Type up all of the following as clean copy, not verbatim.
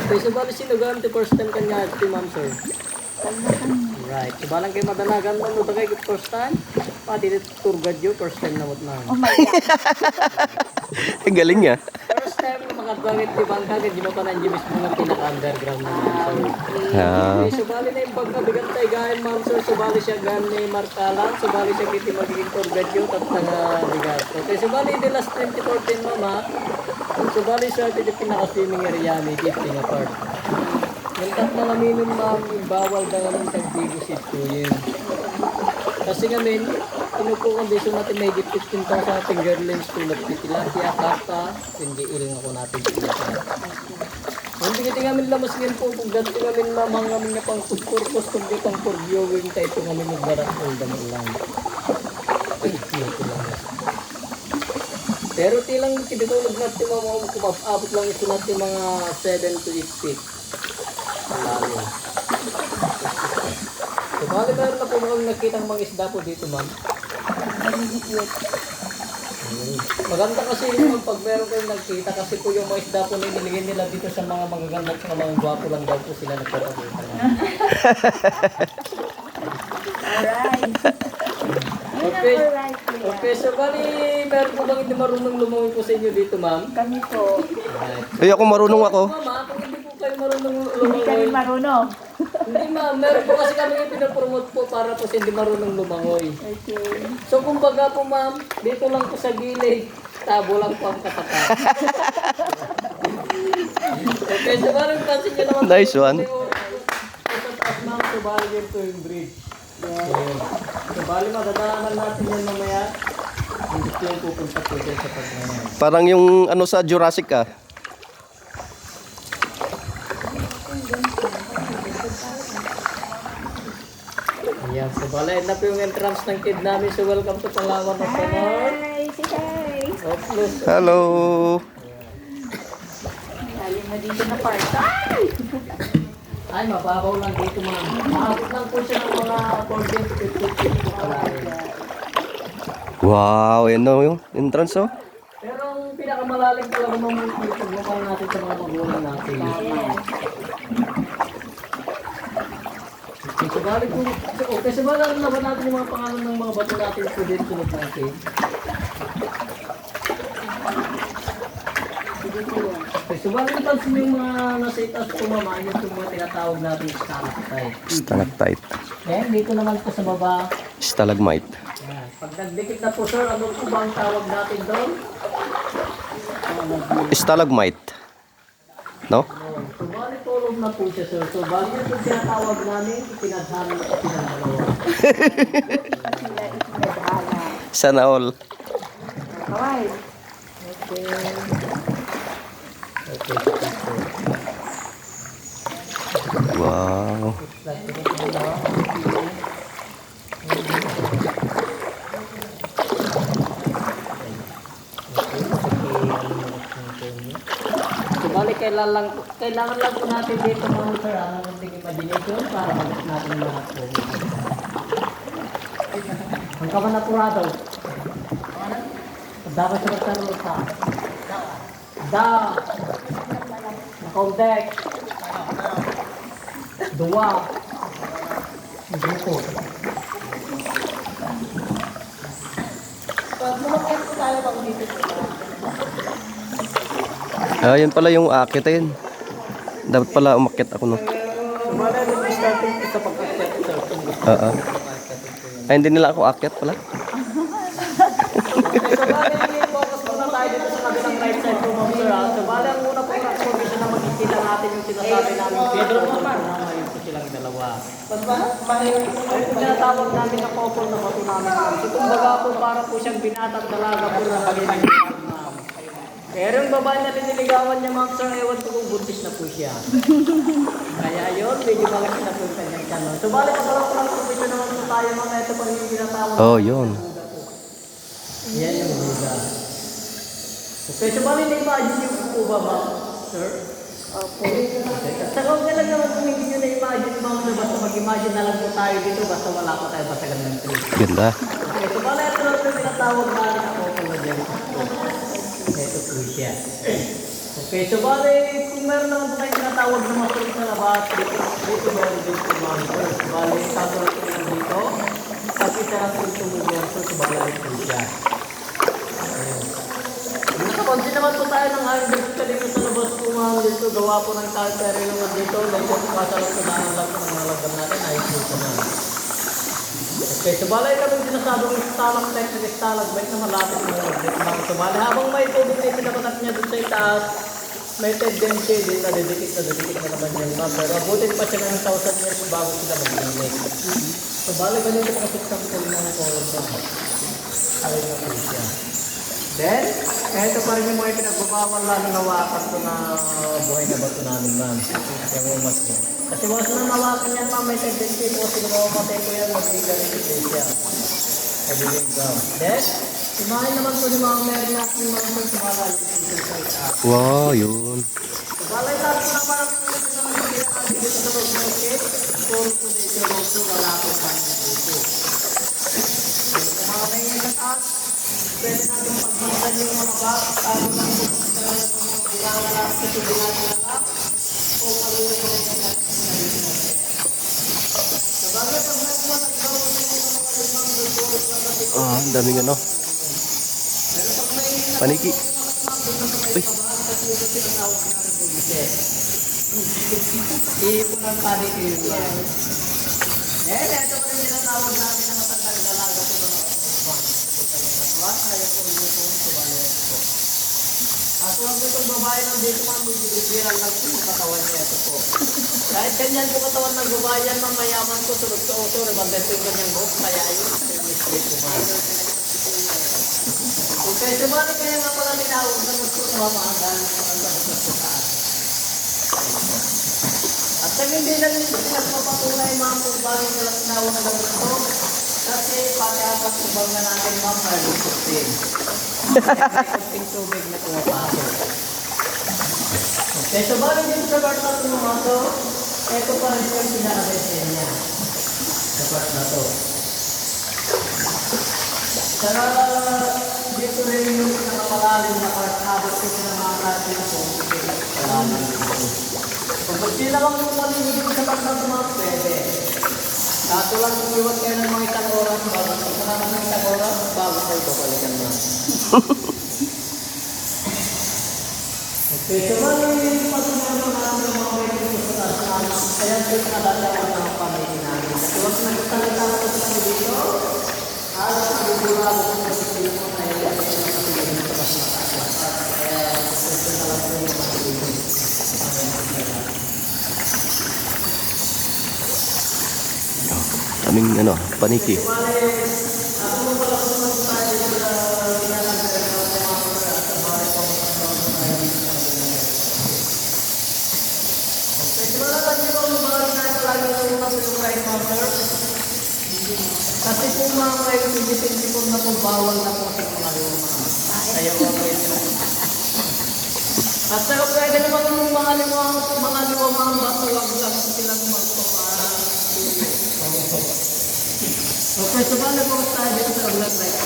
Okay, so bali sino ganti first time kanya si ma'am sir? Right. So balang kayo madanagan mo no tagay first time. Pati dito tour guide yo first time na mo na. Oh my God. Galing niya. First time na makadawit di bangka kay gino pa nang Jimis mga pinaka-underground na ma'am sir. Ah. Okay, so bali na yung pagkabigan tayo gahin ma'am sir. So bali siya gan ni Markalan. So bali siya kiti magiging tour guide yo tat nga bigat. Okay, so bali the last 2014 mama. So bali siya kiti pinaka-swimming area ni kiti nga part. Nagkat na namin ma'am, bawal daw ng tagbigo si Tuyin. Kasi ngamin, pinupo kondisyon natin may 15,000 sa ating girlings tulad ni tilapia, kapa, hindi iling ako natin tilapia. Hindi kita ngamin lamas ngayon po, kung ganito ngamin mamang ngamin na pang food purpose, kung di pang for viewing tayo ito ngamin magbarat all daman lang. Ay, ito lang. Pero tilang kinitulog natin mga kumapabot lang ito natin mga 7 to 8 feet. Malalim. So, bali meron na po mga nakitang mga isda po dito, ma'am. Maganda kasi yung pag meron kayong nakita kasi po yung mga isda po na inilagay nila dito sa mga magaganda at mga gwapo lang daw po sila nagpapagita. Alright. Okay. Okay, so bali meron po bang hindi marunong lumangoy po sa inyo dito, ma'am? Kami po. Alright. Ay, ako marunong ako. Mama, kung hindi po kayo marunong Hindi kami lumangoy, marunong. hindi ma'am, meron po kasi kami yung pinapromote po para po sa hindi marunong lumangoy. Okay. So kumbaga po ma'am, dito lang po sa gilid, tabo lang po ang katapat. Okay, so parang pansin nyo naman. Nice one. Sa taas ma'am, so bali yun po yung bridge. Ayan. So bali madadaanan natin yan mamaya. Hindi ko yung pupunta po dyan sa pagkanan. Parang yung ano sa Jurassic ka. Ayan, so bali na po yung entrance ng kid namin. So welcome to Palawan of Honor. Hi, si Tay. Oplus. Hello. Lalim na dito na part. Ay! Ay, mababaw lang dito ma'am. Maabot lang po siya ng mga 14 to 15 feet po kalahin. Wow, yan na yung entrance oh. Pero ang pinakamalalim talaga ng pagmamahal natin sa mga magulang natin. Okay, sabali po. Okay, sabali lang na ba natin yung mga pangalan ng mga bato natin po din sunod natin? Okay, sabali yung pansin yung mga nasa itaas po mama, yun yung mga tinatawag natin stalactite. Stalactite. Then, dito naman po sa baba. Stalagmite. Yan. Pag nagdikit na po sir, ano po ba ang tawag natin doon? Stalagmite. No? So, bali tulog na po siya, sir. So, bali yun yung tinatawag namin, pinadhanan at pinadalawa. Sila itinadhala. Sana all. Alright. Okay. Okay. Wow. So, bali kailangan lang po natin dito mga sir, ang ating imagination para mag natin lahat po. Ang kamanapurado. Dapat sa magtanong sa da nakaundek dua grupo. Ah, yan pala yung aakitin. Dapat pala umakyat ako no. Sumala yung starting ko sa pagkakyat sir. Oo. Ay, hindi nila ako aakyat pala. Okay, so bali focus muna tayo dito sa kabilang right side po ma'am sir. So bali ang una po na condition na makikita natin yung sinasabi namin Pedro na yun po silang dalawa. Ay, kung tinatawag natin na couple na bato namin ma'am. So kumbaga po para po siyang binatang dalaga po na pag-ibig ma'am. Pero yung babae na piniligawan niya ma'am sir, ewan ko kung buntis na po siya. Kaya yun, medyo malaki na po yung kanyang channel. So bali pagkalang lang condition naman po tayo ma'am. Ito pag yung tinatawag. Oh, yun. Yan yung Buddha. Okay, so bali na-imagine yung po ba ma'am, sir? Opo. At saka huwag na lang naman kung hindi nyo na-imagine ma'am, sir, basta mag-imagine na lang po tayo dito, basta wala pa tayo basta ganun tree. Ganda. Okay, so bali ito lang po yung tinatawag natin ako kung na dyan. Ito po siya. Okay, so bali kung meron naman po tayong tinatawag tinatawag na master sa labas, dito meron din si Master. Bali, kasulat ko lang dito. At isa lang po tumulong sa subalit po siya. Nakapansin naman po tayo ng hanggang dito sa labas po mga dito. Gawa po ng kalpere yung dito. Dahil po kasalat ko na lang po ng mga lagam natin. Ayos po na. Okay, subalay kami sinasabong stalactite at stalagmite na malapit na lang. Subalay habang may tubig na pinapatak niya doon sa itaas, may tendency din na didikit na naman yung ma'am. Pero abutin pa siya ng 1,000 years bago sila mag-inig. Subalay ka dito kasi sa pagkakas ng column na. Ayun na po siya. Then, ito pa rin yung mga pinagbabawal lalo na wakas ko na buhay na bato namin, ma'am. Yung umas niya. Kasi once na nawakan yan, ma'am, may tendency po kasi mamamatay ko yan, mag-igalin si siya. Kabiling ground. Then, imahin naman po ni mga meron natin yung mga magsumalay dito sa itaas. Wow, yun. Balay tayo na parang po sa mga pinakasin dito sa loob ng cake. Puro po dito, roso, wala po tayo dito. Kung mga kanya ng taas, pwede natin pagbantan yung mga bak, talo lang po sa binangalak, sa binangalak, o marunong po yung mga sabagay pag nagkawa, nagkawa po yung mga limang dultores na kapit. Ang daming ano. Pero pag may Paniki. Uy. Iipon ang paniki yun lang. Ito pa rin tinatawag natin na matandang dalaga po ng kapatid. Ayaw po yun po ang sumalit po. At huwag itong babae ng dito man, may bibiran lang po yung katawan niya. Ito po. Kahit ganyan po katawan ng babae yan, ng mayaman ko, tulog sa auto, rebandent po yung kanyang buhok, kaya yun, mistake po man. Okay, sumali kayo nga pala tinawag na magsumamaan ng mga nagsusukaan. At sa hindi lang yung nagpapatunay mga kung bakit nila tinawag na ganito, kasi pati apat kubang na natin mga karlusutin. Kunting tubig na pumapasok. Okay, so bali dito sa part na tumaso, ito pa rin yung pinaka-design niya. Sa part na to. Sa dito rin yung pinakapalalim na part, habot ko sinamakasin na po. Palalim dito. Kung ba't sila kang lumalimig sa part na tumaso, pwede. Kaso lang kung iwan kayo ng mga isang oras, bago kung naman ng isang oras, bago kayo babalikan na. Okay, so bali, patuloy naman namin ang mga pwede ko sa taas. Kaya dito nakadalawa ng pamilya namin. Kasi once nagsalita na ito sa dito, halos nagugulalo ko sa sila mo na yung nakasiligin sa mas mataas. Kaya ito na lang po yung mga Aming ano, paniki. Kasi kung mga kayo, hindi po na po bawal na po sa mga luma. Kaya po kayo sila. At saka pwede naman yung mga liwamang batuwag lang silang magpapara. Okay, so bala po tayo dito sa vlog right.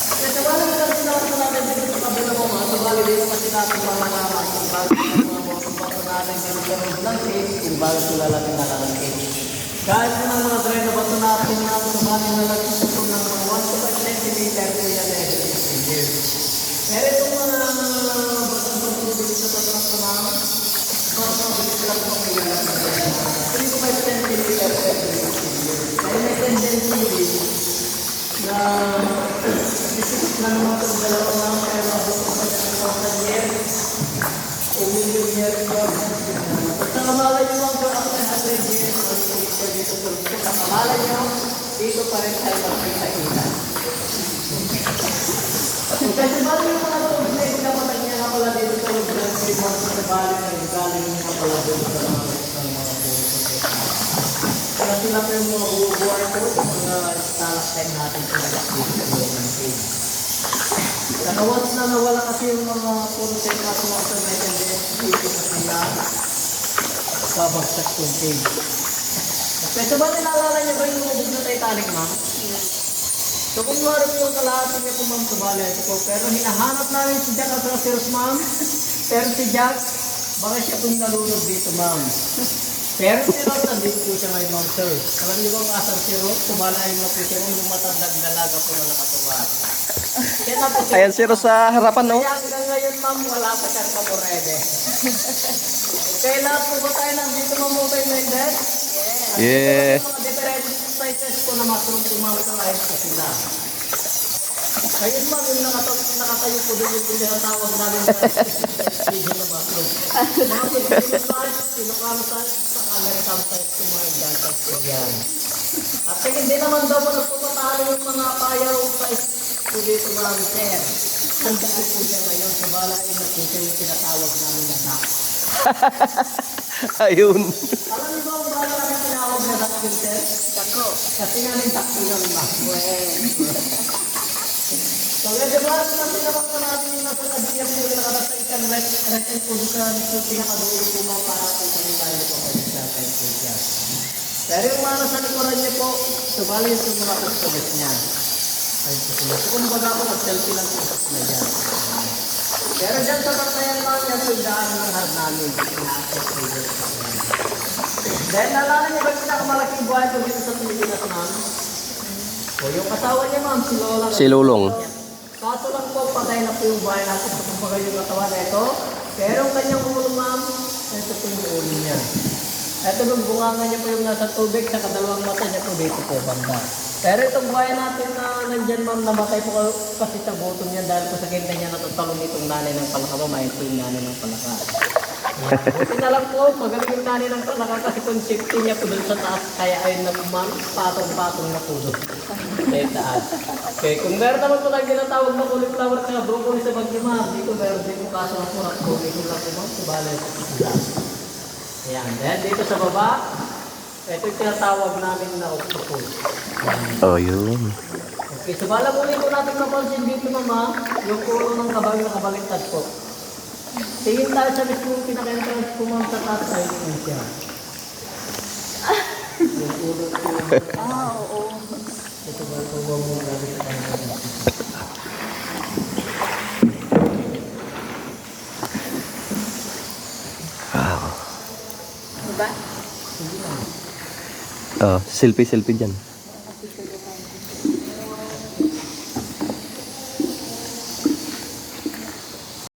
Okay, so bala po natin natin dito sa kabila mo mga. So bala dito kasi natin mga naman kung bago mga bato natin dito sa vlog kung bago sila lang nakalangkin. Kahit po ng mga dry na bato natin na sumali na lang ito ng 1 to 5 cm po yan na years. Pero itong mga bato dito sa bato na ito na mas lang po kayo lang 3 to 5 cm ay may tendency na isip na naman itong dalawa lang kaya mabot ko pa ng 1,000 years o million years yun. Basta namalay nyo lang po ako ng 100 years dito sa gusto. Namalay nyo, dito pa rin tayo magkita-kita. Kasi bali yung mga tools na ikamatag niya nga pala dito sa loob ng 3 months sa bali na galing nga pala dito sa mga tools. Kaya sila pa yung mga bubuhay ko, mga stalactite natin sa nag-activity ng cave. Saka once na nawala kasi yung mga content na sa metal dito na sila, babagsak yung cave. Okay, so ba nilaalala niyo ba yung lubog na Titanic, ma'am? So kung marap yung kalahati niya po, ma'am, sa bali ito po. Pero hinahanap namin si Jack at Rosers, ma'am. Pero si Jack, baka siya pong nalunod dito, ma'am. Pero si Rod, nandito po siya ngayon, ma'am, sir. Alam niyo bang asang si Rod? Tumalayin na po siya yung matandang dalaga po na nakatuwa. Kaya na po siya. Ayan si Rose sa harapan, no? Kaya hanggang ngayon, ma'am, wala pa siyang pamurede. Okay, lahat po ba tayo nandito, ma'am, okay, Mendes? Yeah. Mga different sizes po na mushroom po, ma'am, sa lahat po sila. Ayun, ma'am, yung nakatayo po doon yung tinatawag namin na video na mushroom. Mga Filipino size, Ilocano size, sa American size po mga Indian size po yan. At hindi naman daw po nagpapatalo yung mga payaw size po dito, ma'am, sir. Nandito po siya ngayon sa balain na po siya yung tinatawag namin na duck. Ayun. Alam niyo ba kung bakit namin tinawag na duck, sir? Dako. Kasi nga rin duck po yung So, medyo barat na tinawag na natin yung nasa kabiyak po yung nakasaitan right and food ka so pinakadulo po mga para sa kanila po kayo sa time po siya. Pero yung mga nasa likuran niyo po, subali yung mga customers niya. Ay, so kung baga po, mag-selfie lang po na dyan. Pero dyan sa pagkayan lang yan, yung daan ng hard namin. Dahil nalala niyo ba yung pinakamalaking buhay po dito sa Pilipinas, ma'am? O yung kasawa niya, ma'am, si Lola. Si Lulong. Kaso lang po, patay na po yung buhay natin sa kumbaga yung katawan na ito. Pero ang kanyang ulo, ma'am, ito po yung ulo niya. Ito yung bunganga niya po yung nasa tubig, sa kadalawang mata niya po dito po banda. Pero itong buhay natin na nandyan, ma'am, namatay po kasi sa gutom niya dahil po sa kinta niya natutalong itong nanay ng palaka. Mamayin po yung nanay ng palaka. Buti na lang po, magaling yung nanay ng palaka kasi kung safety niya po doon sa taas, kaya ayun na po, ma'am, patong-patong na po doon. Sa taas. Okay, kung meron naman po tayong ginatawag na cauliflower at broccoli sa bagyo, ma'am, dito meron din po kaso ng kurang dito lang po, ma'am, subalay sa pizza. Ayan, then dito sa baba, ito yung tinatawag namin na octopus. Oh, yun. Okay, so bala muli po natin mapansin dito, mama, yung ulo ng kabag na kabaliktad po. Tingin tayo sa mismo pinaka-entrance po, ma'am, sa taas tayo po siya. Yung ulo po. Oo. Ito ba ito ba mo gabi sa kanya? Wow. Diba? Oh, selfie dyan.